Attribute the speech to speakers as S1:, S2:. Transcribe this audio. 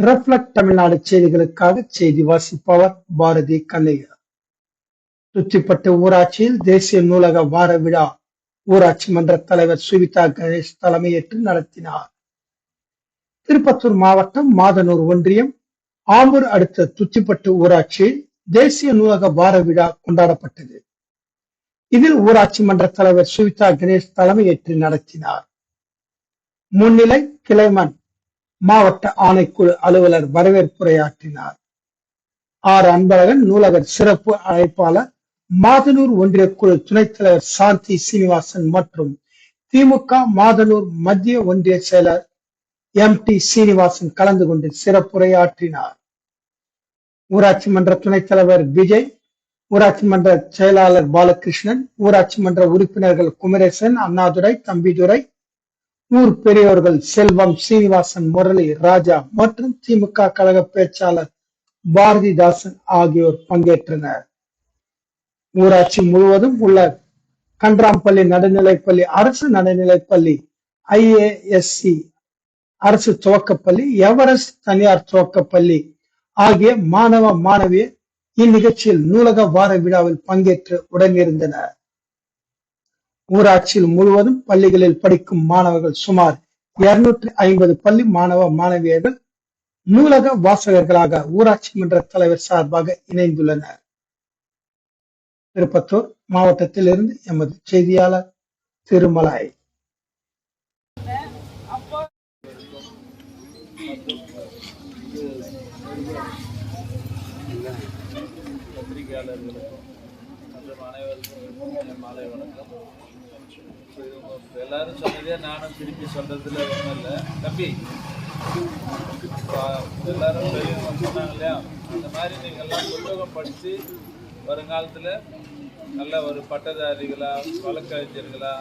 S1: Reflect Tamil Nadu செய்திகளுக்காக செய்தி வாசிப்பவர் பாரதி கண்ணையா. துத்திப்பட்டு ஊராட்சியில் தேசிய நூலக வார விழா ஊராட்சி மன்ற தலைவர் சுவிதா கணேஷ் தலைமையேற்று நடத்தினார். திருப்பத்தூர் மாவட்டம் மாதனூர் ஒன்றியம் ஆம்பூர் அடுத்த துத்திப்பட்டு ஊராட்சியில் தேசிய நூலக வார விழா கொண்டாடப்பட்டது. இதில் ஊராட்சி மன்ற தலைவர் சுவிதா கணேஷ் தலைமையேற்று நடத்தினார். முன்னிலை கிளைமன் மாவட்ட ஆணைக்குழு அலுவலர் வரவேற்புரையாற்றினார். ஆர் அன்பழகன் நூலகர் சிறப்பு அழைப்பாளர், மாதனூர் ஒன்றிய குழு துணைத் தலைவர் சாந்தி சீனிவாசன் மற்றும் திமுக மாதனூர் மத்திய ஒன்றிய செயலர் MT சீனிவாசன் கலந்து கொண்டு சிறப்புரையாற்றினார். ஊராட்சி மன்ற துணைத் தலைவர் விஜய், ஊராட்சி மன்ற செயலாளர் பாலகிருஷ்ணன், ஊராட்சி மன்ற உறுப்பினர்கள் குமரேசன், அண்ணாதுரை, தம்பிதுரை, ஊர் பெரியோர்கள் செல்வம், சீனிவாசன், முரளி, ராஜா மற்றும் திமுக கழக பேச்சாளர் பாரதிதாசன் ஆகியோர் பங்கேற்றனர். ஊராட்சி முழுவதும் உள்ள கன்றாம்பள்ளி நடுநிலைப்பள்ளி, அரசு நடுநிலைப்பள்ளி, IASC அரசு துவக்கப்பள்ளி, எவரெஸ்ட் தனியார் துவக்கப்பள்ளி ஆகிய மாணவ மாணவியர் இந்நிகழ்ச்சியில் நூலக வார விழாவில் பங்கேற்று உடனிருந்தனர். ஊராட்சியில் முழுவதும் பள்ளிகளில் படிக்கும் மாணவர்கள் சுமார் 250 பள்ளி மாணவ மாணவியர்கள் நூலக வாசகர்களாக ஊராட்சி மன்ற தலைவர் சார்பாக இணைந்துள்ளனர். திருப்பத்தூர் மாவட்டத்தில் இருந்து எமது செய்தியாளர் திருமலை.
S2: பத்திரிகையாளர்களுக்கும் மற்றும் அனைவருக்கும் மாலை வணக்கம். எல்லாரும் சொன்னதே நானும் திருப்பி சொல்றதுல ஒன்றும் இல்லை. தம்பி, எல்லாரும் பெரியவங்க சொன்னாங்க இல்லையா, அந்த மாதிரி நீங்கள் எல்லாம் புத்தகம் படித்து வருங்காலத்தில் நல்ல ஒரு பட்டதாரிகளா, வழக்கறிஞர்களா